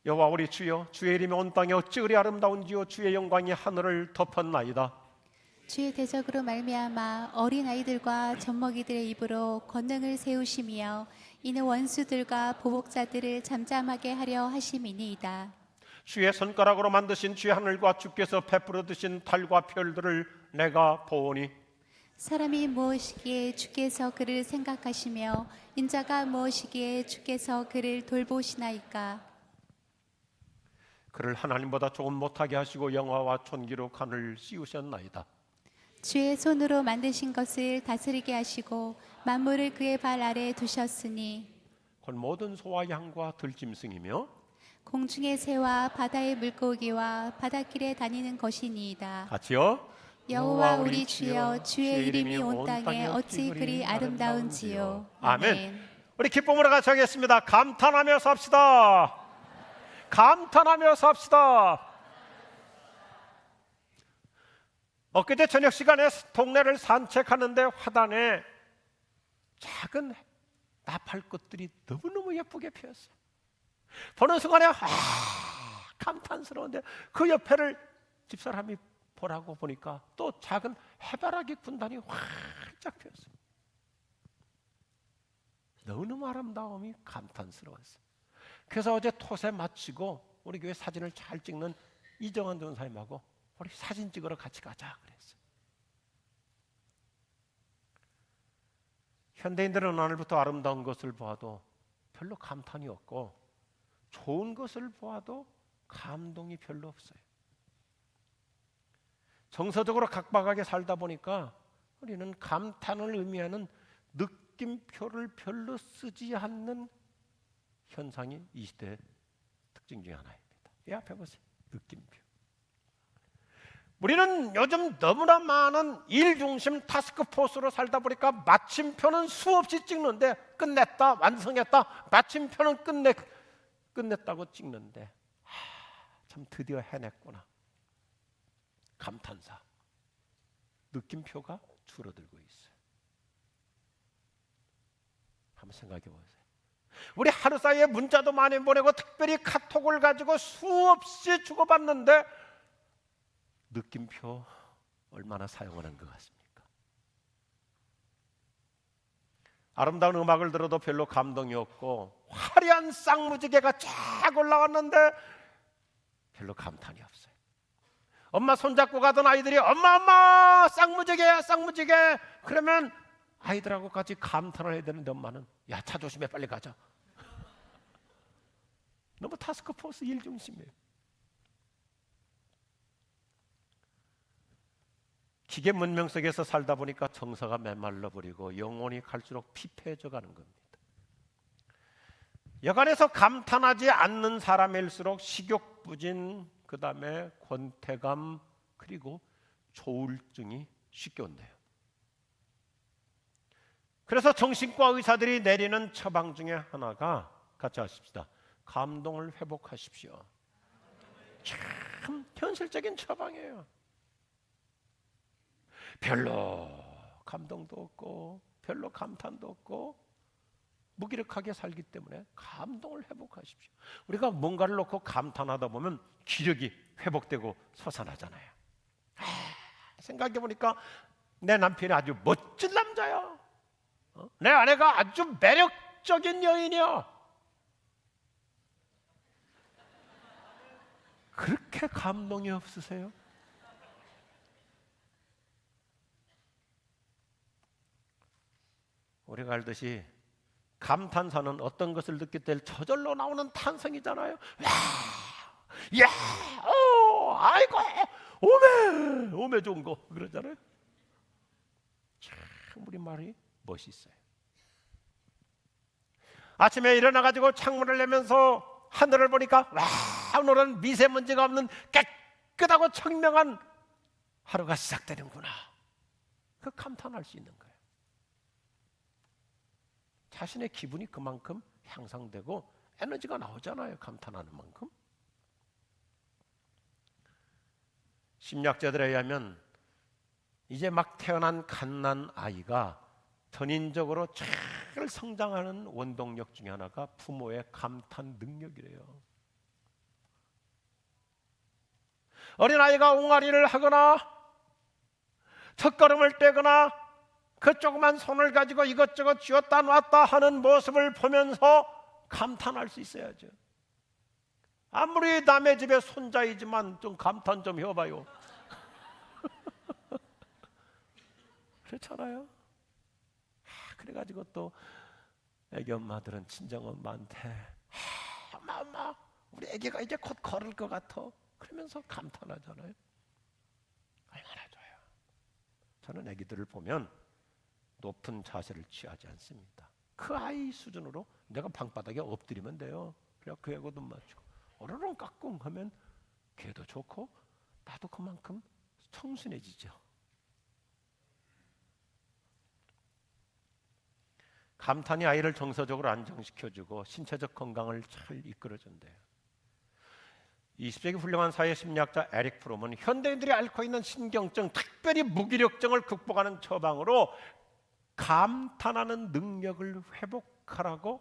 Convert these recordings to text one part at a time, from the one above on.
여호와 우리 주여, 주의 이름이 온 땅에 어찌 그리 아름다운지요, 주의 영광이 하늘을 덮었나이다. 주의 대적으로 말미암아 어린 아이들과 젖먹이들의 입으로 권능을 세우시며 이는 원수들과 보복자들을 잠잠하게 하려 하심이니이다. 주의 손가락으로 만드신 주의 하늘과 주께서 베풀어 두신 달과 별들을 내가 보오니 사람이 무엇이기에 주께서 그를 생각하시며 인자가 무엇이기에 주께서 그를 돌보시나이까. 그를 하나님보다 조금 못하게 하시고 영화와 존귀로 간을 씌우셨나이다. 주의 손으로 만드신 것을 다스리게 하시고 만물을 그의 발 아래에 두셨으니 곧 모든 소와 양과 들짐승이며 공중의 새와 바다의 물고기와 바닷길에 다니는 것이니이다. 같이요. 여호와 우리 주여, 주의 이름이 온 땅에 어찌 그리 아름다운지요. 아멘. 우리 기쁨으로 같이 하겠습니다. 감탄하며 삽시다. 감탄하며 삽시다. 엊그제 저녁 시간에 동네를 산책하는데 화단에 작은 나팔꽃들이 너무너무 예쁘게 피었어요. 보는 순간에 감탄스러운데 그 옆에를 집사람이 보라고 보니까 또 작은 해바라기 군단이 활짝 피었어요. 너무너무 아름다움이 감탄스러웠어요. 그래서 어제 토세 마치고 우리 교회 사진을 잘 찍는 이정환 전사님하고 우리 사진 찍으러 같이 가자 그랬어요. 현대인들은 오늘부터 아름다운 것을 보아도 별로 감탄이 없고 좋은 것을 보아도 감동이 별로 없어요. 정서적으로 각박하게 살다 보니까 우리는 감탄을 의미하는 느낌표를 별로 쓰지 않는 현상이 이 시대의 특징 중에 하나입니다. 이 앞에 보세요. 느낌표. 우리는 요즘 너무나 많은 일중심 타스크포스로 살다 보니까 마침표는 수없이 찍는데 끝냈다, 완성했다, 마침표는 끝냈다고 찍는데 참 드디어 해냈구나. 감탄사. 느낌표가 줄어들고 있어요. 한번 생각해 보세요. 우리 하루 사이에 문자도 많이 보내고 특별히 카톡을 가지고 수없이 주고받는데 느낌표 얼마나 사용하는 것 같습니까? 아름다운 음악을 들어도 별로 감동이 없고 화려한 쌍무지개가 쫙 올라왔는데 별로 감탄이 없어요. 엄마 손잡고 가던 아이들이 엄마 쌍무지개야 쌍무지개 그러면 아이들하고 같이 감탄을 해야 되는데 엄마는 야 차 조심해 빨리 가자. 너무 타스크포스 일 중심이에요. 기계 문명 속에서 살다 보니까 정서가 메말라 버리고 영혼이 갈수록 피폐해져 가는 겁니다. 여간에서 감탄하지 않는 사람일수록 식욕부진, 그 다음에 권태감, 그리고 조울증이 쉽게 온대요. 그래서 정신과 의사들이 내리는 처방 중에 하나가 같이 하십시다. 감동을 회복하십시오. 참 현실적인 처방이에요. 별로 감동도 없고 별로 감탄도 없고 무기력하게 살기 때문에 감동을 회복하십시오. 우리가 뭔가를 놓고 감탄하다 보면 기력이 회복되고 솟아나잖아요. 생각해 보니까 내 남편이 아주 멋진 남자야. 내 아내가 아주 매력적인 여인이야. 그렇게 감동이 없으세요? 우리가 알듯이 감탄사는 어떤 것을 느낄 때 저절로 나오는 탄성이잖아요. 야, 아이고, 오메 좋은 거 그러잖아요. 참 우리 말이 멋있어요. 아침에 일어나가지고 창문을 내면서 하늘을 보니까 오늘은 미세먼지가 없는 깨끗하고 청명한 하루가 시작되는구나. 그 감탄할 수 있는 거예요. 자신의 기분이 그만큼 향상되고 에너지가 나오잖아요. 감탄하는 만큼. 심리학자들에 의하면 이제 막 태어난 갓난 아이가 전인적으로 잘 성장하는 원동력 중에 하나가 부모의 감탄 능력이래요. 어린아이가 옹알이를 하거나 첫걸음을 떼거나 그 조그만 손을 가지고 이것저것 쥐었다 놨다 하는 모습을 보면서 감탄할 수 있어야죠. 아무리 남의 집에 손자이지만 좀 감탄 좀 해봐요. 그렇잖아요. 그래가지고 또 애기 엄마들은 친정엄마한테 엄마 우리 애기가 이제 곧 걸을 것 같아 그러면서 감탄하잖아요. 얼마나 좋아요. 저는 애기들을 보면 높은 자세를 취하지 않습니다. 그 아이 수준으로 내가 방바닥에 엎드리면 돼요. 그래 그 애고 눈 맞추고 어르렁 깍꿍 하면 걔도 좋고 나도 그만큼 청순해지죠. 감탄이 아이를 정서적으로 안정시켜주고 신체적 건강을 잘 이끌어준대요. 20세기 훌륭한 사회심리학자 에릭 프롬은 현대인들이 앓고 있는 신경증, 특별히 무기력증을 극복하는 처방으로 감탄하는 능력을 회복하라고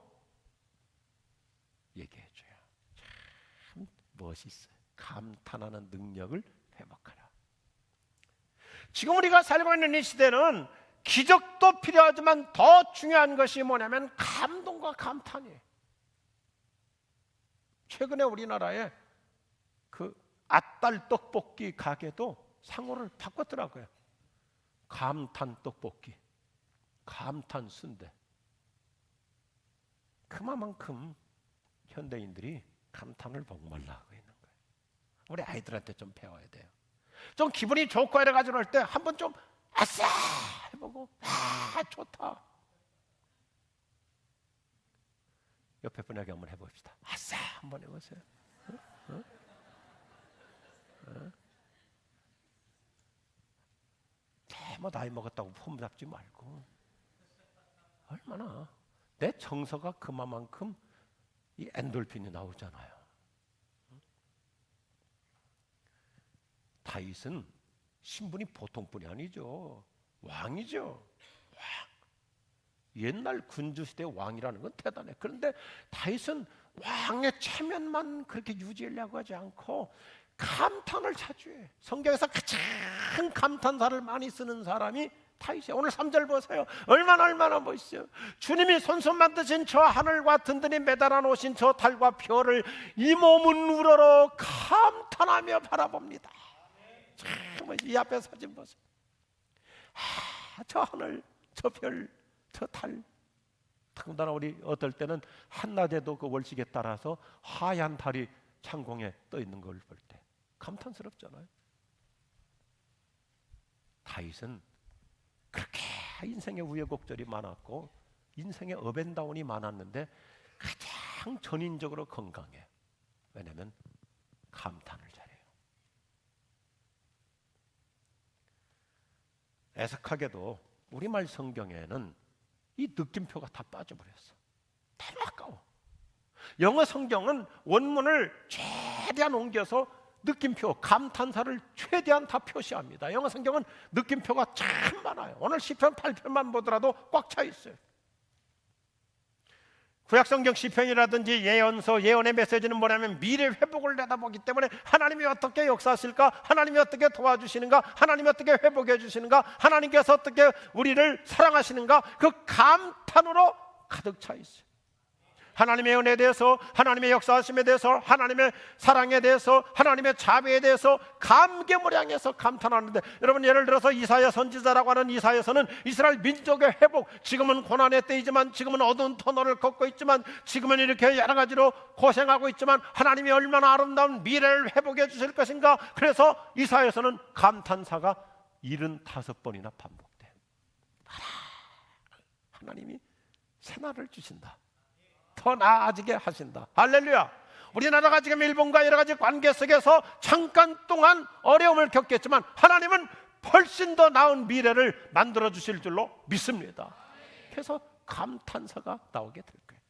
얘기해줘요. 참 멋있어요. 감탄하는 능력을 회복하라. 지금 우리가 살고 있는 이 시대는 기적도 필요하지만 더 중요한 것이 뭐냐면 감동과 감탄이에요. 최근에 우리나라에 그 아딸 떡볶이 가게도 상호를 바꿨더라고요. 감탄 떡볶이, 감탄 순대. 그만큼 현대인들이 감탄을 목말라 하고 있는 거예요. 우리 아이들한테 좀 배워야 돼요. 좀 기분이 좋고 이래가지고 할 때 한번 좀 아싸 해보고 좋다. 옆에 분에게 한번 해봅시다. 아싸 한번 해보세요. 뭐 나이 먹었다고 폼 잡지 말고 얼마나 내 정서가 그만큼 이 엔돌핀이 나오잖아요. 다윗은 신분이 보통 분이 아니죠. 왕이죠. 왕. 옛날 군주시대 왕이라는 건 대단해. 그런데 다윗은 왕의 체면만 그렇게 유지하려고 하지 않고 감탄을 자주해. 성경에서 가장 감탄사를 많이 쓰는 사람이 다윗이에요. 오늘 3절 보세요. 얼마나 멋있어요. 주님이 손수 만드신 저 하늘과 든든히 매달아 놓으신 저 달과 별을 이 몸은 우러러 감탄하며 바라봅니다. 참, 이 앞에 사진 보세요. 저 하늘, 저 별, 저 달. 더군다나 우리 어떨 때는 한낮에도 그 월식에 따라서 하얀 달이 창공에 떠 있는 걸 볼 때 감탄스럽잖아요. 다윗은 그렇게 인생의 우여곡절이 많았고 인생의 업앤다운이 많았는데 가장 전인적으로 건강해. 왜냐하면 감탄을 잘해요. 애석하게도 우리말 성경에는 이 느낌표가 다 빠져버렸어. 너무 아까워. 영어 성경은 원문을 최대한 옮겨서 느낌표, 감탄사를 최대한 다 표시합니다. 영어 성경은 느낌표가 참 많아요. 오늘 시편 8편만 보더라도 꽉 차 있어요. 구약성경 시편이라든지 예언서, 예언의 메시지는 뭐냐면 미래 회복을 내다보기 때문에 하나님이 어떻게 역사하실까? 하나님이 어떻게 도와주시는가? 하나님이 어떻게 회복해 주시는가? 하나님께서 어떻게 우리를 사랑하시는가? 그 감탄으로 가득 차 있어요. 하나님의 은혜에 대해서, 하나님의 역사하심에 대해서, 하나님의 사랑에 대해서, 하나님의 자비에 대해서 감개무량해서 감탄하는데, 여러분 예를 들어서 이사야 선지자라고 하는 이사야서는 이스라엘 민족의 회복, 지금은 고난의 때이지만, 지금은 어두운 터널을 걷고 있지만, 지금은 이렇게 여러 가지로 고생하고 있지만 하나님이 얼마나 아름다운 미래를 회복해 주실 것인가. 그래서 이사야서는 감탄사가 75번이나 반복돼요. 하나님이 새날을 주신다. 더 나아지게 하신다. 할렐루야. 우리나라가 지금 일본과 여러 가지 관계 속에서 잠깐 동안 어려움을 겪겠지만 하나님은 훨씬 더 나은 미래를 만들어 주실 줄로 믿습니다. 그래서 감탄사가 나오게 될 거예요.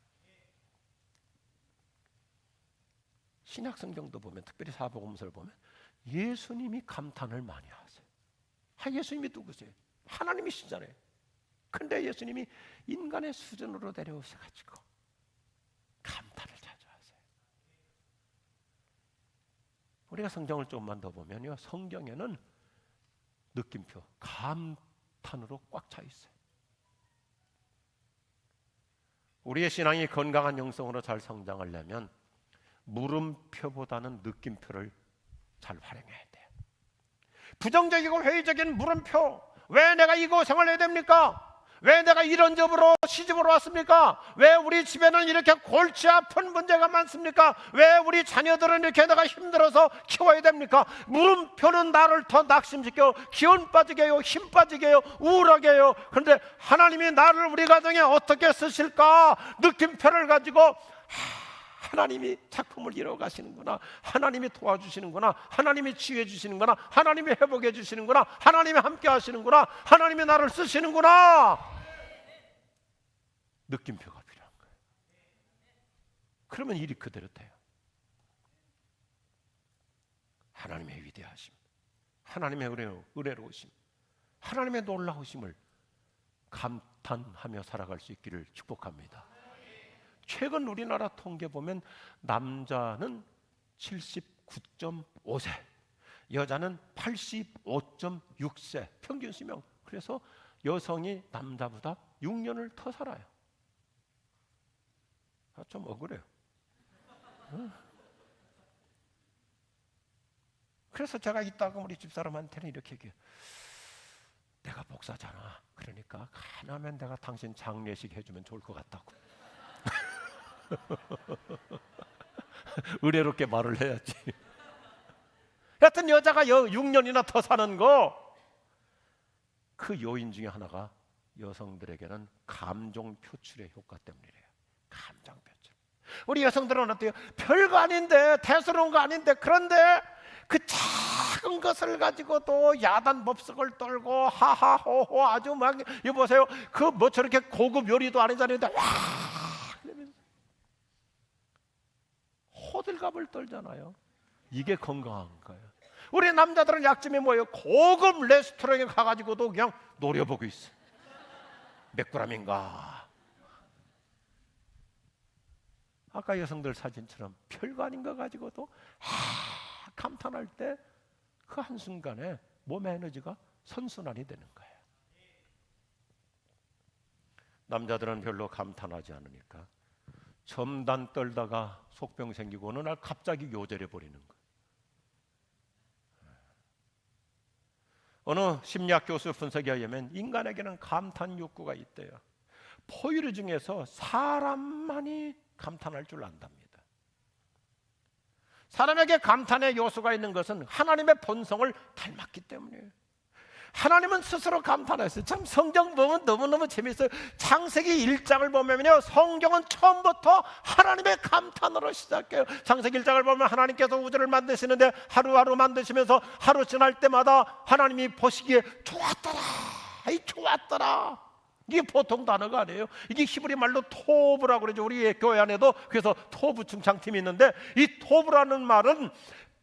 신약 성경도 보면, 특별히 사복음서를 보면 예수님이 감탄을 많이 하세요. 예수님이 누구세요? 하나님이시잖아요. 근데 예수님이 인간의 수준으로 내려오셔가지고 감탄을 자주 하세요. 우리가 성경을 조금만 더 보면요, 성경에는 느낌표, 감탄으로 꽉 차 있어요. 우리의 신앙이 건강한 영성으로 잘 성장하려면 물음표보다는 느낌표를 잘 활용해야 돼요. 부정적이고 회의적인 물음표, 왜 내가 이 고생을 해야 됩니까? 왜 내가 이런 집으로 시집으로 왔습니까? 왜 우리 집에는 이렇게 골치 아픈 문제가 많습니까? 왜 우리 자녀들은 이렇게 내가 힘들어서 키워야 됩니까? 물음표는 나를 더 낙심시켜 기운 빠지게 해요, 힘 빠지게 해요, 우울하게 해요. 그런데 하나님이 나를 우리 가정에 어떻게 쓰실까? 느낌표를 가지고 하나님이 작품을 이루어 가시는구나, 하나님이 도와주시는구나, 하나님이 치유해 주시는구나, 하나님이 회복해 주시는구나, 하나님이 함께 하시는구나, 하나님이 나를 쓰시는구나. 느낌표가 필요한 거예요. 그러면 일이 그대로 돼요. 하나님의 위대하심, 하나님의 은혜로우심, 하나님의 놀라우심을 감탄하며 살아갈 수 있기를 축복합니다. 최근 우리나라 통계 보면 남자는 79.5세, 여자는 85.6세 평균 수명. 그래서 여성이 남자보다 6년을 더 살아요. 좀 억울해요. 그래서 제가 이따가 우리 집사람한테는 이렇게 얘기해요. 내가 목사잖아. 그러니까 가능하면 내가 당신 장례식 해주면 좋을 것 같다고. 의례롭게 말을 해야지. 하여튼 여자가 6년이나 더 사는 거, 그 요인 중에 하나가 여성들에게는 감정 표출의 효과 때문이래요. 감정 표출. 우리 여성들은 어때요? 별거 아닌데, 대수로운 거 아닌데, 그런데 그 작은 것을 가지고도 야단 법석을 떨고 하하호호 아주 막, 이거 보세요. 그 뭐 저렇게 고급 요리도 아니잖아요. 와! 호들갑을 떨잖아요. 이게 건강한 거예요. 우리 남자들은 약점이 뭐예요? 고급 레스토랑에 가가지고도 그냥 노려보고 있어요. 몇 그램인가? 아까 여성들 사진처럼 별거 아닌 거 가지고도 감탄할 때 그 한순간에 몸의 에너지가 선순환이 되는 거예요. 남자들은 별로 감탄하지 않으니까 점단 떨다가 속병 생기고 어느 날 갑자기 요절해 버리는 거예요. 어느 심리학 교수 분석에 의하면 인간에게는 감탄 욕구가 있대요. 포유류 중에서 사람만이 감탄할 줄 안답니다. 사람에게 감탄의 요소가 있는 것은 하나님의 본성을 닮았기 때문이에요. 하나님은 스스로 감탄했어요. 참 성경 보면 너무너무 재밌어요. 창세기 1장을 보면요, 성경은 처음부터 하나님의 감탄으로 시작해요. 창세기 1장을 보면 하나님께서 우주를 만드시는데 하루하루 만드시면서 하루 지날 때마다 하나님이 보시기에 좋았더라, 이 좋았더라. 이게 보통 단어가 아니에요. 이게 히브리 말로 토브라고 그러죠. 우리 교회 안에도 그래서 토브 중창팀이 있는데, 이 토브라는 말은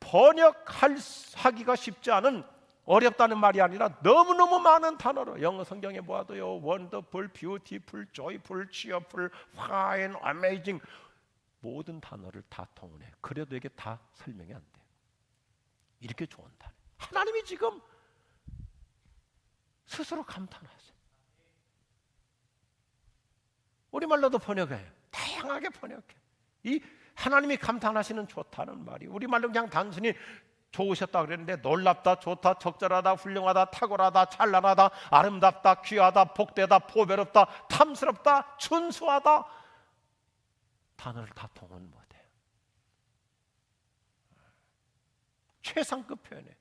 번역하기가 쉽지 않은, 어렵다는 말이 아니라 너무너무 많은 단어로, 영어 성경에 모아도요, wonderful, beautiful, joyful, cheerful, fine, amazing, 모든 단어를 다 통운해. 그래도 이게 다 설명이 안 돼요. 이렇게 좋은 단어. 하나님이 지금 스스로 감탄하세요. 우리말로도 번역해요. 다양하게 번역해. 이 하나님이 감탄하시는 좋다는 말이 우리말로 그냥 단순히 좋으셨다 그랬는데, 놀랍다, 좋다, 적절하다, 훌륭하다, 탁월하다, 찬란하다, 아름답다, 귀하다, 복되다, 보배롭다, 탐스럽다, 준수하다, 단어를 다 통은 못해요. 최상급 표현이에요.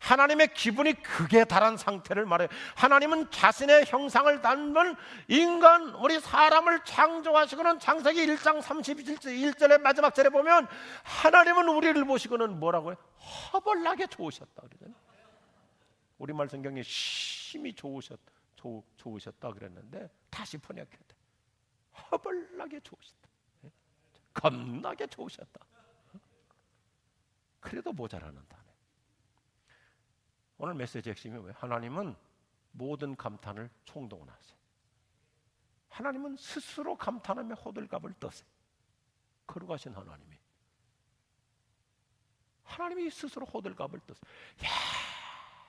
하나님의 기분이 극에 달한 상태를 말해요. 하나님은 자신의 형상을 닮은 인간, 우리 사람을 창조하시고는 창세기 1장 31절의 마지막 절에 보면 하나님은 우리를 보시고는 뭐라고 해요? 허벌나게 좋으셨다 그러잖아요. 우리말 성경에 심히 좋으셨다 그랬는데 다시 번역해야 돼. 허벌나게 좋으셨다. 겁나게 좋으셨다. 그래도 모자라는다. 오늘 메시지 핵심이 뭐예요? 하나님은 모든 감탄을 총동원하세요. 하나님은 스스로 감탄하며 호들갑을 떠세요. 거룩하신 하나님이 하나님이 스스로 호들갑을 떴어요. 야,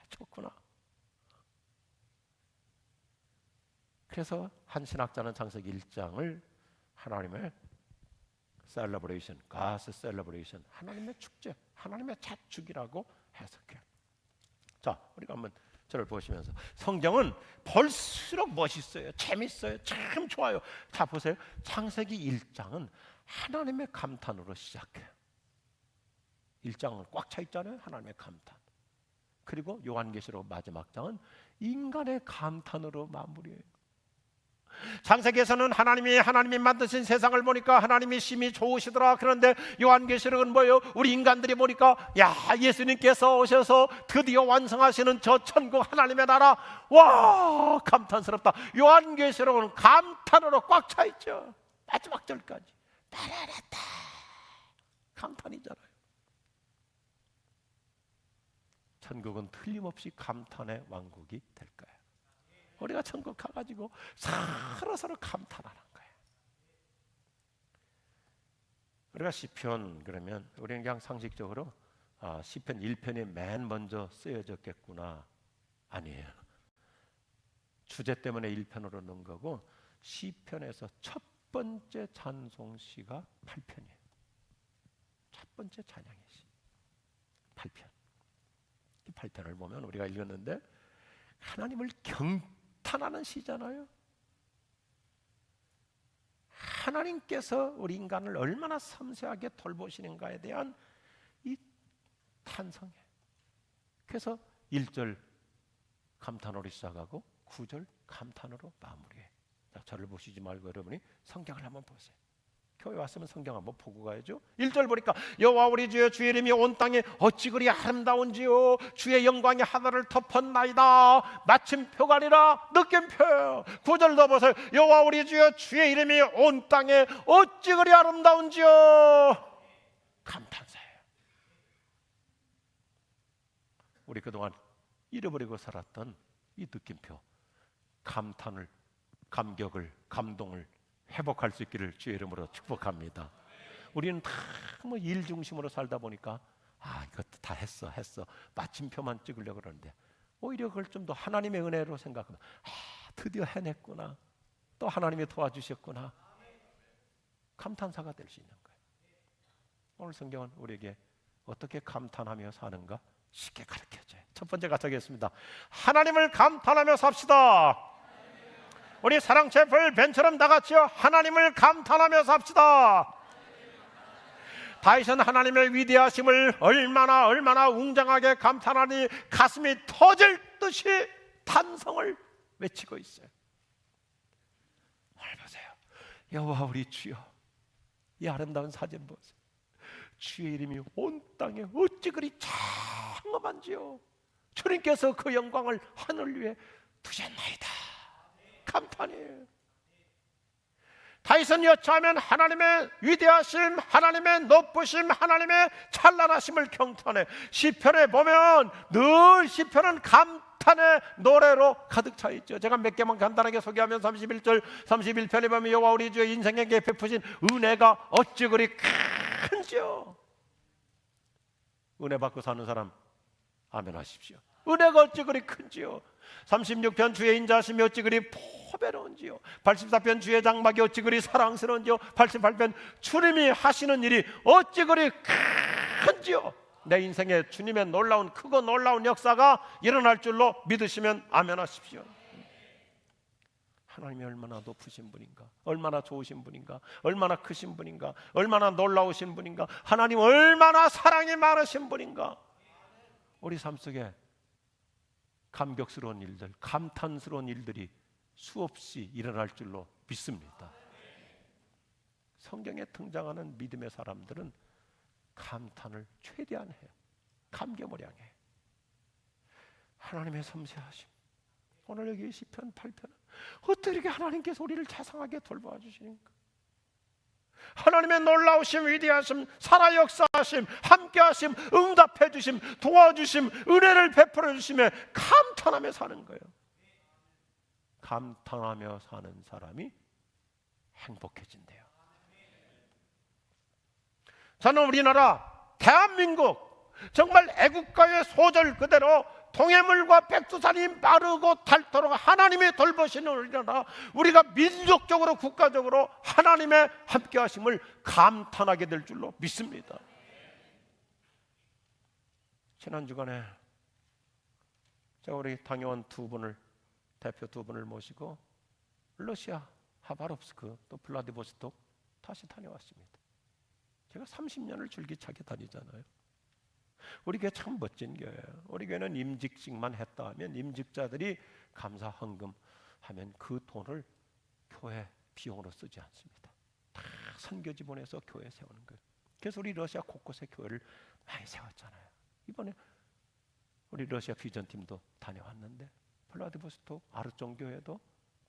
좋구나. 그래서 한 신학자는 창세기 1장을 하나님의 셀러브레이션, 가스 셀러브레이션, 하나님의 축제, 하나님의 자축이라고 해석해요. 자, 우리가 한번 저를 보시면서 성경은 볼수록 멋있어요. 재밌어요. 참 좋아요. 자, 보세요. 창세기 1장은 하나님의 감탄으로 시작해요. 1장은 꽉 차 있잖아요. 하나님의 감탄. 그리고 요한계시록 마지막 장은 인간의 감탄으로 마무리해요. 창세기에서는 하나님이 만드신 세상을 보니까 하나님이 심히 좋으시더라. 그런데 요한계시록은 뭐예요? 우리 인간들이 보니까 야, 예수님께서 오셔서 드디어 완성하시는 저 천국 하나님의 나라, 와, 감탄스럽다. 요한계시록은 감탄으로 꽉 차 있죠. 마지막 절까지 따라라따 감탄이잖아요. 천국은 틀림없이 감탄의 왕국이 될 거예요. 우리가 천국 가가지고 서로 감탄하는 거예요. 우리가 시편 그러면 우리는 그냥 상식적으로 시편 1편이 맨 먼저 쓰여졌겠구나. 아니에요. 주제 때문에 1편으로 넣은 거고 시편에서 첫 번째 찬송시가 8편이에요. 첫 번째 찬양의 시 8편. 이 8편을 보면 우리가 읽었는데 하나님을 경탄하는 시잖아요. 하나님께서 우리 인간을 얼마나 섬세하게 돌보시는가에 대한 이 탄성이에요. 그래서 1절 감탄으로 시작하고 9절 감탄으로 마무리해요. 자, 저를 보시지 말고 여러분이 성경을 한번 보세요. 교회 왔으면 성경 한번 보고 가야죠. 1절 보니까 여호와 우리 주여 주의 이름이 온 땅에 어찌 그리 아름다운지요 주의 영광이 하늘을 덮었나이다. 마침표가 아니라 느낌표예요. 9절 더 보세요. 여호와 우리 주여 주의 이름이 온 땅에 어찌 그리 아름다운지요. 감탄사예요. 우리 그동안 잃어버리고 살았던 이 느낌표, 감탄을, 감격을, 감동을 회복할 수 있기를 주의 이름으로 축복합니다. 우리는 다 뭐 일 중심으로 살다 보니까 이것도 다 했어 마침표만 찍으려고 그러는데 오히려 그걸 좀 더 하나님의 은혜로 생각하면 드디어 해냈구나, 또 하나님이 도와주셨구나, 감탄사가 될 수 있는 거예요. 오늘 성경은 우리에게 어떻게 감탄하며 사는가 쉽게 가르쳐줘요. 첫 번째 같이 하겠습니다. 하나님을 감탄하며 삽시다. 우리 사랑채플 벤처럼 다 같이요. 하나님을 감탄하며 삽시다. 다윗은 하나님의 위대하심을 얼마나 웅장하게 감탄하니 가슴이 터질 듯이 탄성을 외치고 있어요. 오늘 보세요. 여호와 우리 주여, 이 아름다운 사진 보세요. 주의 이름이 온 땅에 어찌 그리 장엄한지요. 주님께서 그 영광을 하늘 위에 두셨나이다. 감탄이에요. 다윗은 여차하면 하나님의 위대하심, 하나님의 높으심, 하나님의 찬란하심을 경탄해. 시편에 보면 늘 시편은 감탄의 노래로 가득 차 있죠. 제가 몇 개만 간단하게 소개하면 31절 31편에 보면 여호와 우리 주의 인생에게 베푸신 은혜가 어찌 그리 큰지요. 은혜 받고 사는 사람 아멘 하십시오. 은혜가 어찌 그리 큰지요. 36편 주의 인자하심이 어찌 그리 포배로운지요. 84편 주의 장막이 어찌 그리 사랑스러운지요. 88편 주님이 하시는 일이 어찌 그리 큰지요. 내 인생에 주님의 크고 놀라운 역사가 일어날 줄로 믿으시면 아멘 하십시오. 하나님이 얼마나 높으신 분인가, 얼마나 좋으신 분인가, 얼마나 크신 분인가, 얼마나 놀라우신 분인가, 하나님 얼마나 사랑이 많으신 분인가. 우리 삶 속에 감격스러운 일들, 감탄스러운 일들이 수없이 일어날 줄로 믿습니다. 성경에 등장하는 믿음의 사람들은 감탄을 최대한 해요. 감개무량해. 하나님의 섬세하심. 오늘 여기 시편 8편은 어떻게 이렇게 하나님께서 우리를 자상하게 돌봐 주시는가. 하나님의 놀라우심, 위대하심, 살아 역사하심, 함께하심, 응답해 주심, 도와주심, 은혜를 베풀어 주심에 감탄하며 사는 거예요. 감탄하며 사는 사람이 행복해진대요. 저는 우리나라 대한민국 정말 애국가의 소절 그대로 동해물과 백두산이 마르고 닳도록 하나님이 돌보시는 우리나라, 우리가 민족적으로 국가적으로 하나님의 함께하심을 감탄하게 될 줄로 믿습니다. 지난 주간에 제가 우리 당회원 대표 두 분을 모시고 러시아 하바롭스크 또 블라디보스톡 다시 다녀왔습니다. 제가 30년을 줄기차게 다니잖아요. 우리 교회 참 멋진 교회예요. 우리 교회는 임직직만 했다 하면 임직자들이 감사 헌금 하면 그 돈을 교회 비용으로 쓰지 않습니다. 다 선교지 보내서 교회 세우는 거예요. 그래서 우리 러시아 곳곳에 교회를 많이 세웠잖아요. 이번에 우리 러시아 비전팀도 다녀왔는데 블라디보스톡 아르종 교회도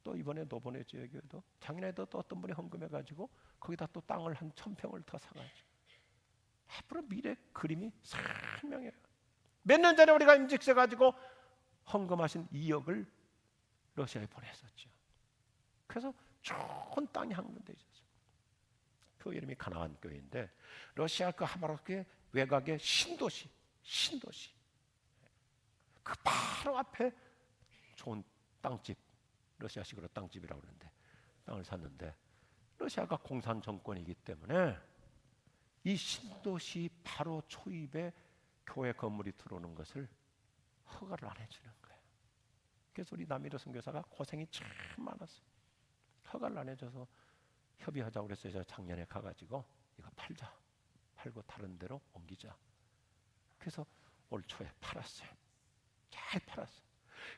또 이번에 노보네지에 교회도 작년에도 또 어떤 분이 헌금해가지고 거기다 또 땅을 한 1000평을 더 사가지고 앞으로 미래 그림이 선명해요. 몇 년 전에 우리가 임직세 가지고 헌금하신 2억을 러시아에 보냈었죠. 그래서 좋은 땅이 한 군데 있었어요. 그 이름이 가나안 교회인데 러시아 그 하바롭스크의 외곽의 신도시 그 바로 앞에 좋은 땅집, 러시아식으로 땅집이라고 그러는데 땅을 샀는데 러시아가 공산 정권이기 때문에 이 신도시 바로 초입에 교회 건물이 들어오는 것을 허가를 안 해주는 거예요. 그래서 우리 남미로 선교사가 고생이 참 많았어요. 허가를 안 해줘서 협의하자고 그랬어요. 제가 작년에 가가지고 이거 팔고 다른 데로 옮기자. 그래서 올 초에 팔았어요. 잘 팔았어요.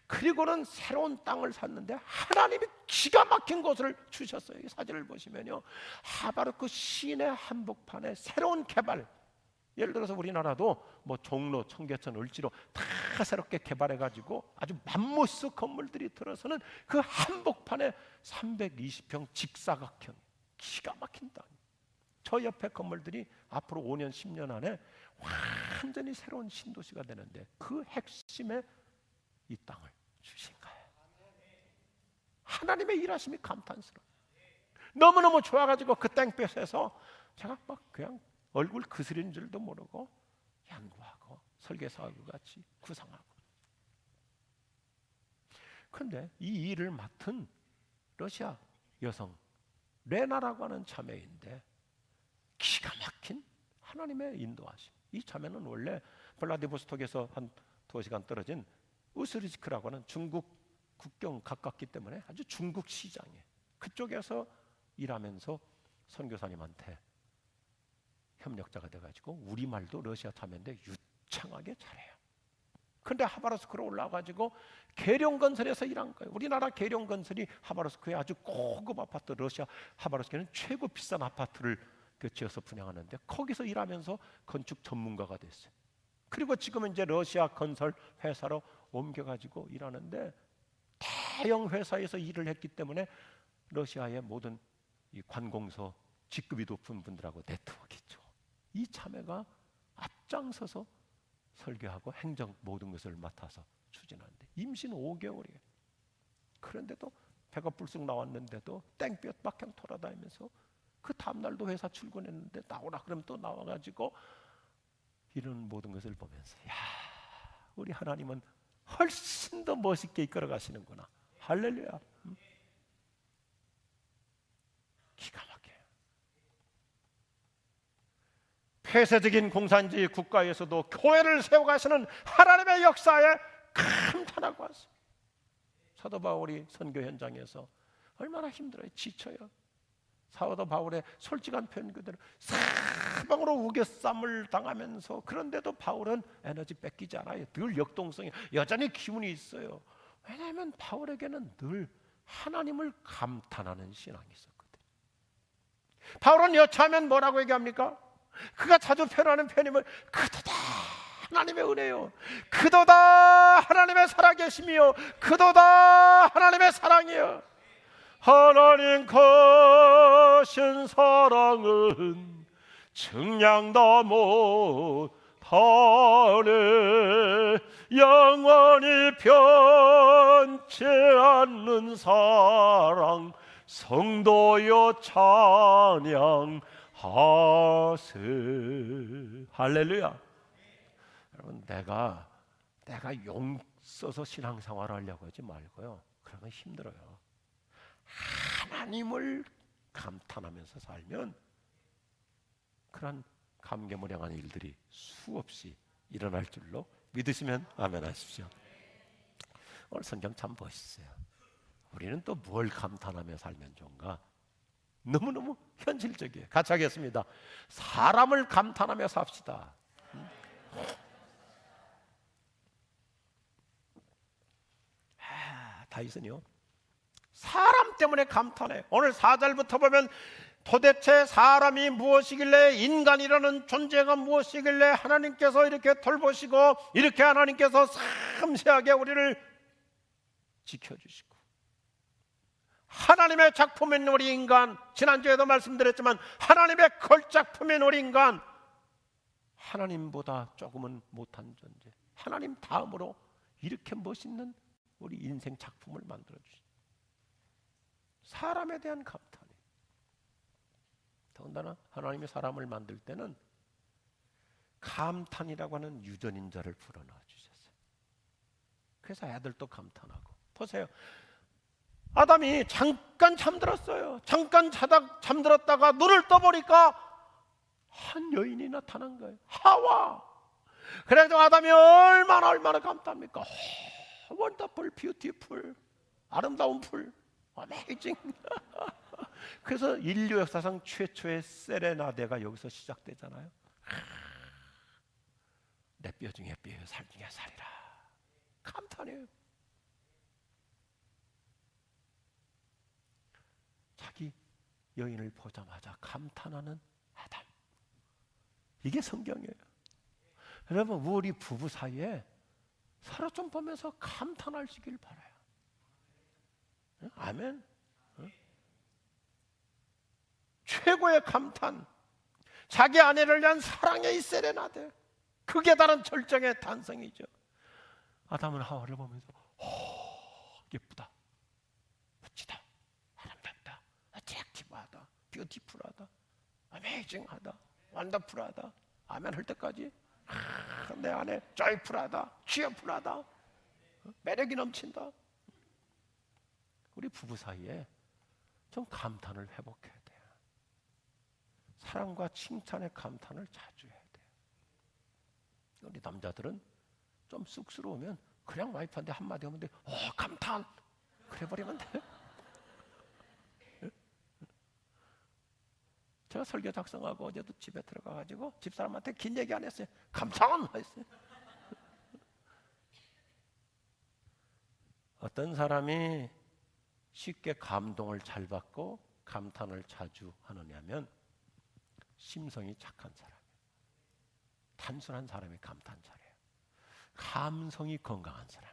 그리고는 새로운 땅을 샀는데 하나님이 기가 막힌 곳을 주셨어요. 이 사진을 보시면요, 하바르크 시내 한복판에 새로운 개발, 예를 들어서 우리나라도 뭐 종로, 청계천, 을지로 다 새롭게 개발해가지고 아주 맘모스 건물들이 들어서는 그 한복판에 320평 직사각형 기가 막힌 땅. 저 옆에 건물들이 앞으로 5년, 10년 안에 완전히 새로운 신도시가 되는데 그 핵심에 이 땅을 주신 거예요. 하나님의 일하심이 감탄스러워요. 너무너무 좋아가지고 그 땡볕에서 제가 막 그냥 얼굴 그스린 줄도 모르고 양구하고 설계사하고 같이 구상하고. 그런데 이 일을 맡은 러시아 여성 레나라고 하는 자매인데 기가 막힌 하나님의 인도하심. 이 자매는 원래 블라디보스톡에서 한 2시간 떨어진 우스르지크라고 하는 중국 국경 가깝기 때문에 아주 중국 시장에 그쪽에서 일하면서 선교사님한테 협력자가 돼가지고 우리말도 러시아 자매인데 유창하게 잘해요. 근데 하바롭스크로 올라가지고 계룡건설에서 일한 거예요. 우리나라 계룡건설이 하바롭스크에 아주 고급 아파트, 러시아 하바롭스크에는 최고 비싼 아파트를 지어서 분양하는데 거기서 일하면서 건축 전문가가 됐어요. 그리고 지금은 이제 러시아 건설 회사로 옮겨가지고 일하는데 대형 회사에서 일을 했기 때문에 러시아의 모든 이 관공서 직급이 높은 분들하고 네트워크 있죠. 이 자매가 앞장서서 설계하고 행정 모든 것을 맡아서 추진하는데 임신 5개월이에요. 그런데도 배가 불쑥 나왔는데도 땡볕 막형 돌아다니면서 그 다음날도 회사 출근했는데 나오라 그러면 또 나와가지고 이런 모든 것을 보면서 야, 우리 하나님은 훨씬 더 멋있게 이끌어 가시는구나. 할렐루야. 기가 막혀요. 폐쇄적인 공산주의 국가에서도 교회를 세워가시는 하나님의 역사에 감탄하고 왔어요. 사도 바울이 선교 현장에서 얼마나 힘들어요. 지쳐요. 사도 바울의 솔직한 표현 그대로 사방으로 우겨쌈을 당하면서 그런데도 바울은 에너지 뺏기지 않아요. 늘 역동성이 여전히 기운이 있어요. 왜냐하면 바울에게는 늘 하나님을 감탄하는 신앙이 있었거든요. 바울은 여차하면 뭐라고 얘기합니까? 그가 자주 표현하는 표현이면 그도다 하나님의 은혜요, 그도다 하나님의 살아계심이요, 그도다 하나님의 사랑이요. 하나님 거신 사랑은 측량도 못하네. 영원히 변치 않는 사랑 성도여 찬양하세. 할렐루야. 여러분, 내가 용 써서 신앙생활을 하려고 하지 말고요. 그러면 힘들어요. 하나님을 감탄하면서 살면 그런 감개무량한 일들이 수없이 일어날 줄로 믿으시면 아멘 하십시오. 오늘 성경 참 멋있어요. 우리는 또 뭘 감탄하며 살면 좋은가? 너무너무 현실적이에요. 같이 하겠습니다. 사람을 감탄하며 삽시다. 다윗은요, 사람 때문에 감탄해. 오늘 4절부터 보면 도대체 사람이 무엇이길래, 인간이라는 존재가 무엇이길래 하나님께서 이렇게 돌보시고 이렇게 하나님께서 섬세하게 우리를 지켜주시고, 하나님의 작품인 우리 인간, 지난주에도 말씀드렸지만 하나님의 걸작품인 우리 인간, 하나님보다 조금은 못한 존재, 하나님 다음으로 이렇게 멋있는 우리 인생 작품을 만들어주신 사람에 대한 감탄이. 더군다나 하나님이 사람을 만들 때는 감탄이라고 하는 유전인자를 불어넣어 주셨어요. 그래서 애들도 감탄하고. 보세요, 아담이 잠깐 잠들었어요. 잠깐 잠들었다가 눈을 떠보니까 한 여인이 나타난 거예요. 하와. 그래서 아담이 얼마나 감탄합니까? 원더풀, 뷰티풀, 아름다운 풀, 어메이징. 그래서 인류 역사상 최초의 세레나데가 여기서 시작되잖아요. 내 뼈 중에 뼈요, 살 중에 살이라. 감탄해요. 자기 여인을 보자마자 감탄하는 아담. 이게 성경이에요. 여러분, 우리 부부 사이에 서로 좀 보면서 감탄하시길 바라요. 아멘. 최고의 감탄, 자기 아내를 위한 사랑의 이 세레나데, 극에 달한 절정의 탄성이죠. 아담은 하와를 보면서 예쁘다, 멋지다, 아름답다, 어트랙티브하다, 뷰티풀하다, 어메이징하다, 원더풀하다, 아멘 할 때까지 내 안에 조이풀하다, 취어풀하다, 매력이 넘친다. 우리 부부 사이에 좀 감탄을 회복해야 돼요. 사랑과 칭찬의 감탄을 자주 해야 돼요. 우리 남자들은 좀 쑥스러우면 그냥 와이프한테 한마디 하면 돼. 감탄! 그래 버리면 돼요. 제가 설교 작성하고 어제도 집에 들어가가지고 집사람한테 긴 얘기 안 했어요. 감탄! 했어요. 어떤 사람이 쉽게 감동을 잘 받고 감탄을 자주 하느냐면 심성이 착한 사람이에요. 단순한 사람이 감탄 잘해요. 감성이 건강한 사람.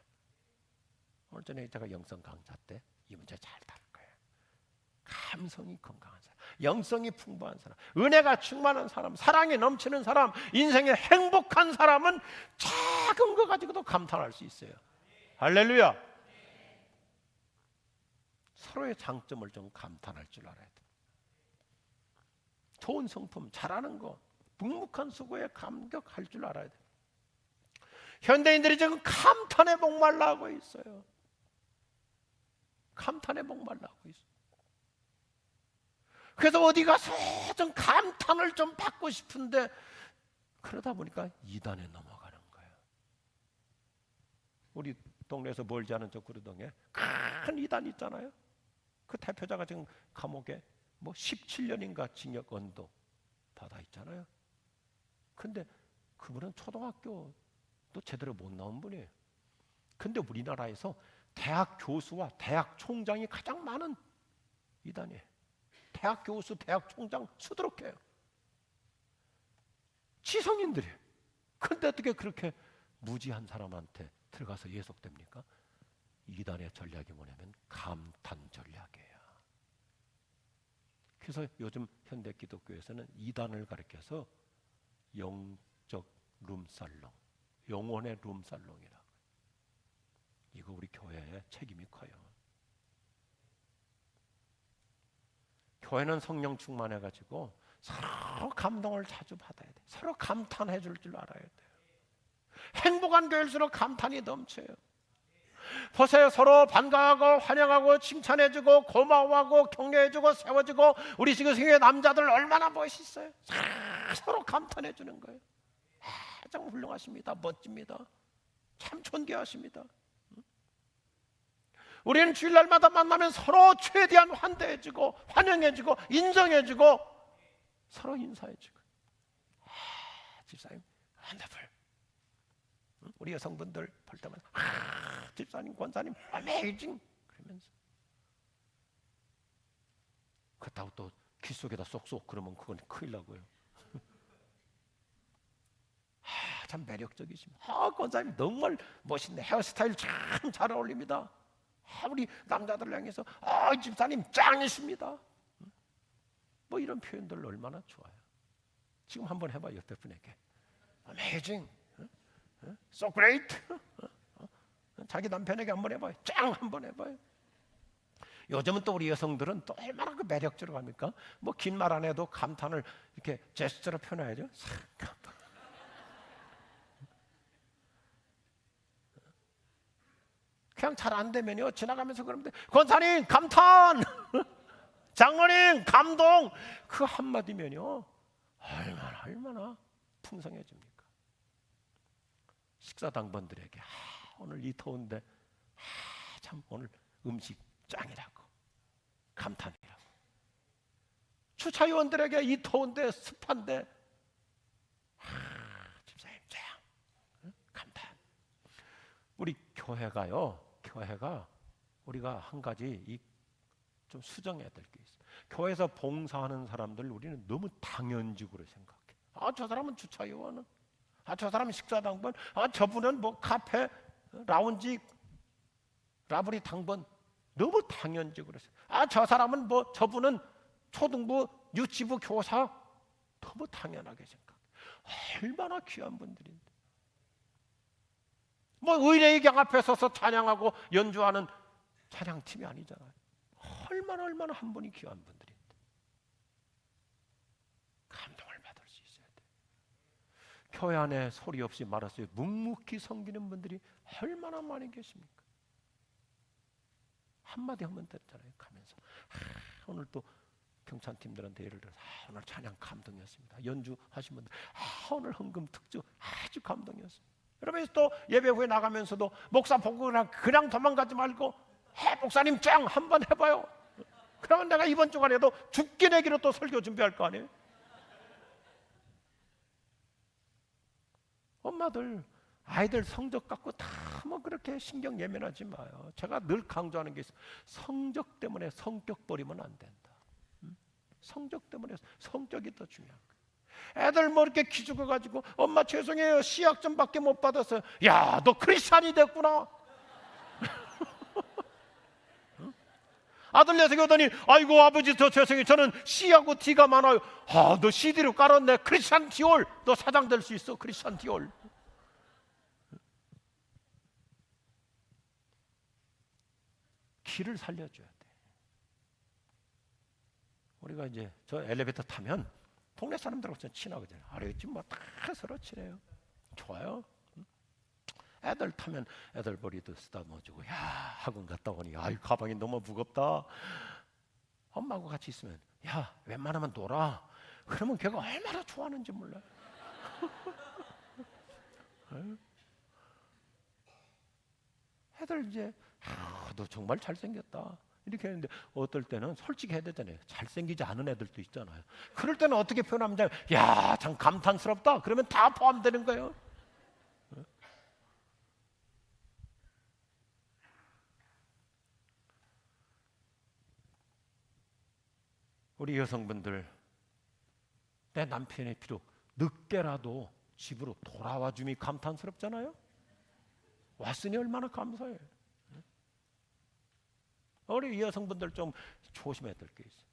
오늘 전에 제가 영성 강좌 때 이 문제 잘 다룰 거예요. 감성이 건강한 사람, 영성이 풍부한 사람, 은혜가 충만한 사람, 사랑이 넘치는 사람, 인생에 행복한 사람은 작은 거 가지고도 감탄할 수 있어요. 할렐루야. 서로의 장점을 좀 감탄할 줄 알아야 돼. 좋은 성품, 잘하는 거, 묵묵한 수고에 감격할 줄 알아야 돼. 현대인들이 지금 감탄에 목말라하고 있어요. 감탄에 목말라하고 있어요. 그래서 어디 가서 좀 감탄을 좀 받고 싶은데 그러다 보니까 이단에 넘어가는 거예요. 우리 동네에서 멀지 않은 저 구르동에 큰 이단 있잖아요. 그 대표자가 지금 감옥에 17년인가 징역 언도 받아 있잖아요. 근데 그분은 초등학교도 제대로 못 나온 분이에요. 근데 우리나라에서 대학 교수와 대학 총장이 가장 많은 이단이에요. 대학 교수, 대학 총장 수두룩해요. 지성인들이에요. 근데 어떻게 그렇게 무지한 사람한테 들어가서 예속됩니까? 이단의 전략이 뭐냐면 감탄 전략이에요. 그래서 요즘 현대 기독교에서는 이단을 가리켜서 영적 룸살롱, 영혼의 룸살롱이라고. 이거 우리 교회의 책임이 커요. 교회는 성령 충만해가지고 서로 감동을 자주 받아야 돼. 서로 감탄해 줄 알아야 돼요. 행복한 교회일수록 감탄이 넘쳐요. 보세요. 서로 반가워하고 환영하고 칭찬해주고 고마워하고 격려해주고 세워주고 우리 지금 생애 남자들 얼마나 멋있어요. 서로 감탄해주는 거예요. 참 훌륭하십니다. 멋집니다. 참 존경하십니다. 우리는 주일날마다 만나면 서로 최대한 환대해주고 환영해주고 인정해주고 서로 인사해주고. 집사님 원더풀. 우리 여성분들 볼 때마다 집사님 권사님 어메이징 그러면서 그렇다고 또 귀 속에다 쏙쏙 그러면 그건 큰일 나고요. 참 매력적이십니다. 권사님 정말 멋있네. 헤어스타일 참 잘 어울립니다. 우리 남자들 향해서 집사님 짱이십니다. 뭐 이런 표현들 얼마나 좋아요. 지금 한번 해봐요. 옆에 분에게 Amazing, so great. 자기 남편에게 한번 해봐요. 짱 한번 해봐요. 요즘은 또 우리 여성들은 또 얼마나 그 매력적으로 합니까? 뭐 긴 말 안 해도 감탄을 이렇게 제스처로 표현해야죠. 감탄. 그냥 잘 안 되면요 지나가면서 그러면 권사님 감탄, 장로님 감동, 그 한마디면요 얼마나 풍성해집니까? 식사 당번들에게 오늘 이 더운데 참 오늘 음식 짱이라고 감탄이라고. 주차 요원들에게 이 더운데 습한데 집사님 짱 감탄. 우리 교회가 우리가 한 가지 좀 수정해야 될 게 있어요. 교회에서 봉사하는 사람들 우리는 너무 당연직으로 생각해. 저 사람은 주차 요원은, 저 사람은 식사 당번, 저분은 뭐 카페 라운지 라브리 당번, 너무 당연직으로 생각. 저 사람은 뭐 저분은 초등부 유치부 교사, 너무 당연하게 생각. 얼마나 귀한 분들인데. 뭐 의뢰의 경 앞에 서서 찬양하고 연주하는 찬양팀이 아니잖아요. 얼마나 한 분이 귀한 분들인데 감동을 받을 수 있어야 돼요. 교회 안에 소리 없이 말았어요. 묵묵히 섬기는 분들이 얼마나 많이 계십니까? 한마디 하면 됐잖아요. 가면서 오늘 또 경찬팀들한테 예를 들어서 오늘 찬양 감동이었습니다. 연주하신 분들 오늘 헌금 특주 아주 감동이었습니다. 그러면서 또 예배 후에 나가면서도 목사 보고 그냥 도망가지 말고 목사님 짱 한번 해봐요. 그러면 내가 이번 주간에도 죽기 내기로 또 설교 준비할 거 아니에요. 엄마들 아이들 성적 갖고 다 뭐 그렇게 신경 예민하지 마요. 제가 늘 강조하는 게 있어요. 성적 때문에 성격 버리면 안 된다. 성적 때문에 성격이 더 중요한 거예요. 애들 뭐 이렇게 기죽어가지고 엄마 죄송해요 시학점밖에 못 받았어요. 야, 너 크리스찬이 됐구나. 아들 녀석이 오더니 아이고 아버지 저 죄송해요 저는 C하고 D가 많아요. 너 CD로 깔았네. 크리스찬 디올, 너 사장 될 수 있어. 크리스찬 디올. 길을 살려줘야 돼. 우리가 이제 저 엘리베이터 타면 동네 사람들하고 좀 친하거든요. 알겠지? 뭐 다 서로 친해요. 좋아요. 애들 타면 애들 머리도 쓰다듬어주고 야 학원 갔다 오니 아이 가방이 너무 무겁다. 엄마하고 같이 있으면 야 웬만하면 놀아. 그러면 걔가 얼마나 좋아하는지 몰라요. 애들 이제 너 정말 잘생겼다 이렇게 했는데 어떨 때는 솔직히 해야 되잖아요. 잘생기지 않은 애들도 있잖아요. 그럴 때는 어떻게 표현하면 야 참 감탄스럽다 그러면 다 포함되는 거예요. 우리 여성분들 내 남편이 비록 늦게라도 집으로 돌아와 줌이 감탄스럽잖아요. 왔으니 얼마나 감사해요. 우리 여성분들 좀 조심해야 될 게 있어요.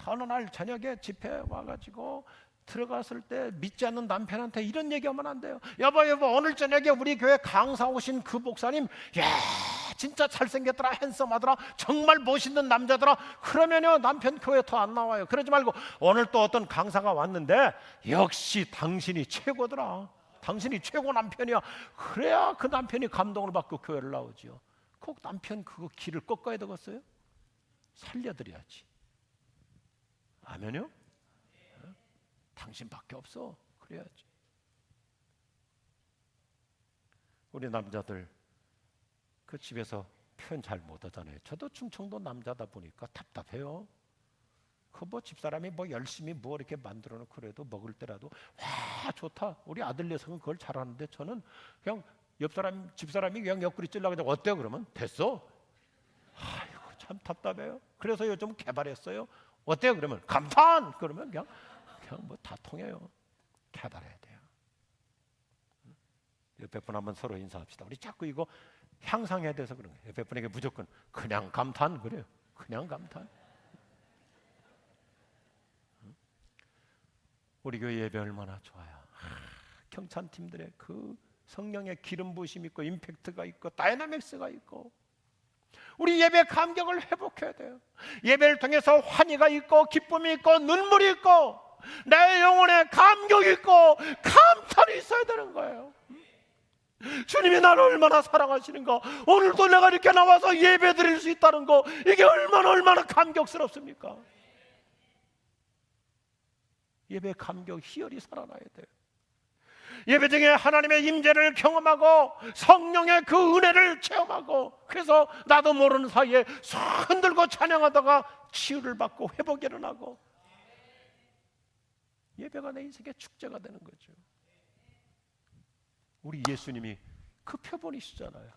어느 날 저녁에 집회 와가지고 들어갔을 때 믿지 않는 남편한테 이런 얘기하면 안 돼요. 여보 오늘 저녁에 우리 교회 강사 오신 그 목사님 야 진짜 잘생겼더라 핸섬하더라 정말 멋있는 남자더라. 그러면요 남편 교회 더 안 나와요. 그러지 말고 오늘 또 어떤 강사가 왔는데 역시 당신이 최고더라. 당신이 최고 남편이야. 그래야 그 남편이 감동을 받고 교회를 나오지요. 꼭 남편 그거 길을 꺾어야 되겠어요? 살려드려야지. 아멘요? 당신밖에 없어. 그래야지. 우리 남자들 그 집에서 표현 잘 못하잖아요. 저도 충청도 남자다 보니까 답답해요. 그 뭐 집사람이 뭐 열심히 뭐 이렇게 만들어 놓고 그래도 먹을 때라도 와 좋다. 우리 아들 녀석은 그걸 잘하는데 저는 그냥 옆 사람 집사람이 그냥 옆구리 찔러가지고 어때요? 그러면 됐어. 아이고 참 답답해요. 그래서 요즘 개발했어요. 어때요? 그러면 감탄. 그러면 그냥 뭐 다 통해요. 개발해야 돼요. 옆에 분 한번 서로 인사합시다. 우리 자꾸 이거 향상해야 돼서 그런 거예요. 옆에 분에게 무조건 그냥 감탄 그래요. 그냥 감탄. 우리 교회 예배 얼마나 좋아요. 경찬팀들의 그 성령의 기름 부으심 있고 임팩트가 있고 다이나믹스가 있고 우리 예배 감격을 회복해야 돼요. 예배를 통해서 환희가 있고 기쁨이 있고 눈물이 있고 내 영혼에 감격이 있고 감탄이 있어야 되는 거예요. 주님이 나를 얼마나 사랑하시는가. 오늘도 내가 이렇게 나와서 예배 드릴 수 있다는 거 이게 얼마나 감격스럽습니까? 예배 감격 희열이 살아나야 돼요. 예배 중에 하나님의 임재를 경험하고 성령의 그 은혜를 체험하고 그래서 나도 모르는 사이에 손 들고 찬양하다가 치유를 받고 회복이 일어나고 예배가 내 인생의 축제가 되는 거죠. 우리 예수님이 그 표본이시잖아요.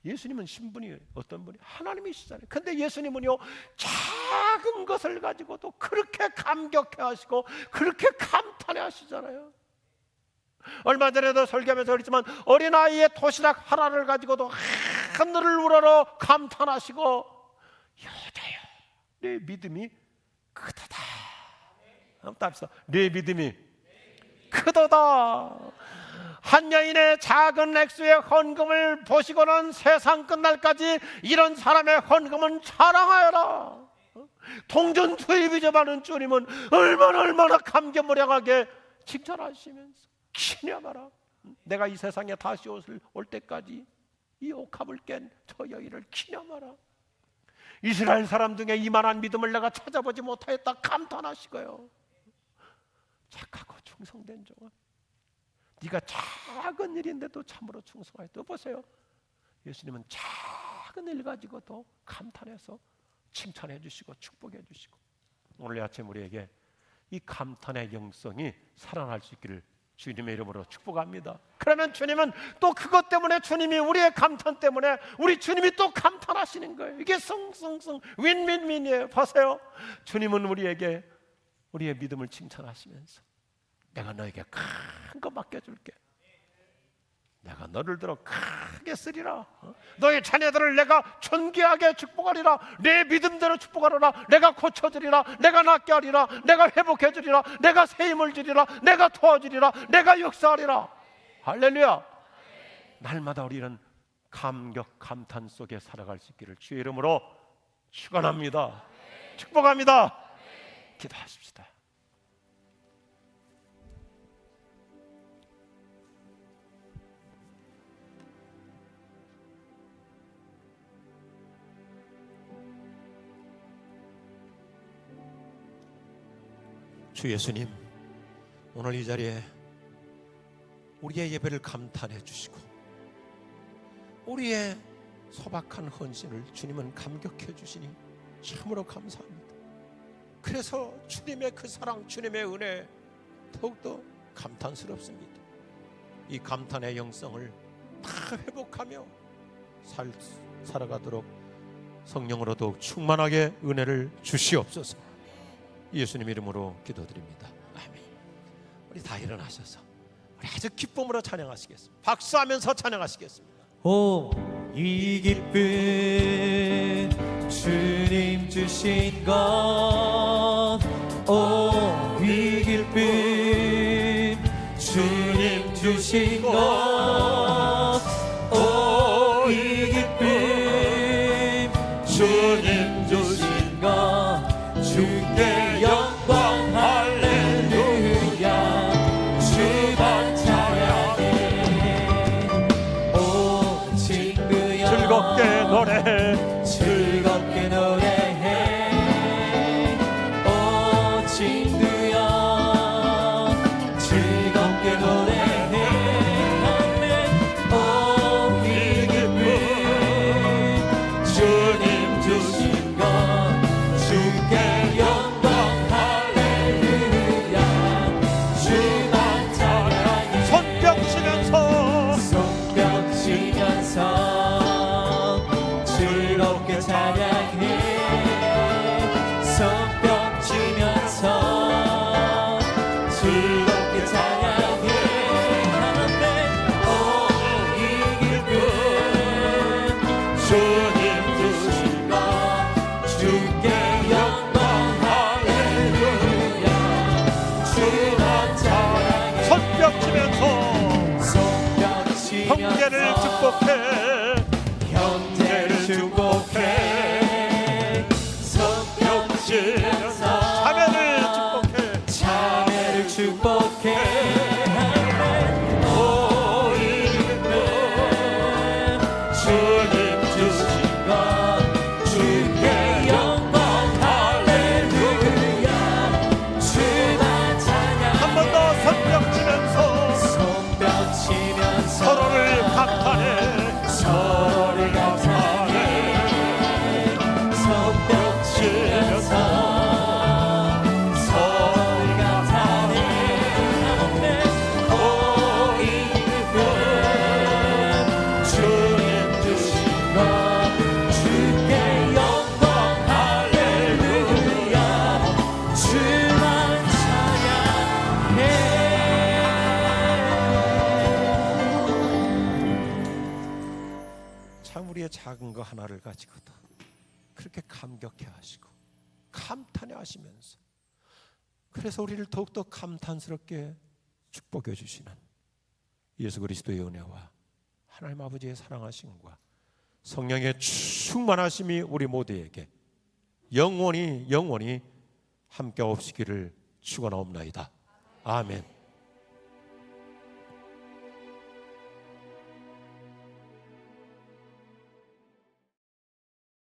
예수님은 신분이 어떤 분이 하나님이시잖아요. 근데 예수님은요 작은 것을 가지고도 그렇게 감격해 하시고 그렇게 감탄해 하시잖아요. 얼마 전에도 설교하면서 그랬지만 어린아이의 도시락 하나를 가지고도 하늘을 우러러 감탄하시고 여자여 내 믿음이 크도다. 한번 합시다. 내 믿음이 크도다. 한 여인의 작은 액수의 헌금을 보시고는 세상 끝날까지 이런 사람의 헌금은 자랑하여라. 동전 투입이 많은 주님은 얼마나 감격무량하게 칭찬하시면서 기념하라. 내가 이 세상에 다시 올 때까지 이 옥합을 깬 저 여인을 기념하라. 이스라엘 사람 중에 이만한 믿음을 내가 찾아보지 못하였다 감탄하시고요. 착하고 충성된 종아 네가 작은 일인데도 참으로 충성하였다. 보세요. 예수님은 작은 일 가지고도 감탄해서 칭찬해 주시고 축복해 주시고 오늘 아침 우리에게 이 감탄의 영성이 살아날 수 있기를 주님의 이름으로 축복합니다. 그러면 주님은 또 그것 때문에 주님이 우리의 감탄 때문에 우리 주님이 또 감탄하시는 거예요. 이게 승승승 윈윈윈이에요. 보세요. 주님은 우리에게 우리의 믿음을 칭찬하시면서 내가 너에게 큰 거 맡겨줄게. 내가 너를 들어 크게 쓰리라. 너의 자녀들을 내가 존귀하게 축복하리라. 내 믿음대로 축복하리라. 내가 고쳐주리라. 내가 낫게 하리라. 내가 회복해주리라. 내가 새 힘을 주리라. 내가 도와주리라. 내가 역사하리라. 할렐루야. 날마다 우리는 감격 감탄 속에 살아갈 수 있기를 주의 이름으로 축원합니다. 축복합니다. 기도하십시다. 주 예수님, 오늘 이 자리에 우리의 예배를 감탄해 주시고 우리의 소박한 헌신을 주님은 감격해 주시니 참으로 감사합니다. 그래서 주님의 그 사랑, 주님의 은혜 더욱더 감탄스럽습니다. 이 감탄의 영성을 다 회복하며 살아가도록 성령으로 더욱 충만하게 은혜를 주시옵소서. 예수님 이름으로 기도드립니다. 아멘. 우리 다 일어나셔서 우리 아주 기쁨으로 찬양하시겠습니다. 박수하면서 찬양하시겠습니다. 오, 이 기쁨 주님 주신 것. 오, 이 기쁨 주님 주신 것. 오, 이 기쁨 주님 주신 것. 주께 영광 할렐루야. 주만 찬양 축복해 형제를 축복해 손뼉치면서 자매를 축복해 자매를 축복해 주님 주신 것 주께 영광 할렐루야 주만 찬양 한 번 더 손뼉치면서 손뼉치면서 서로를 감탄해 서로를 감사해 손뼉치면서 서로를 감사해 오 이름 주님 주신 것 주께 영광 할렐루야 주만 찬양해 참 우리의 작은 거 하나를 가지고도 그렇게 감격해 하시고 감탄해 하시면서 그래서 우리를 더욱더 감탄스럽게 축복해 주시는 예수 그리스도의 은혜와 하나님 아버지의 사랑하심과 성령의 충만하심이 우리 모두에게 영원히 함께 없으기를 축원하옵나이다. 아멘.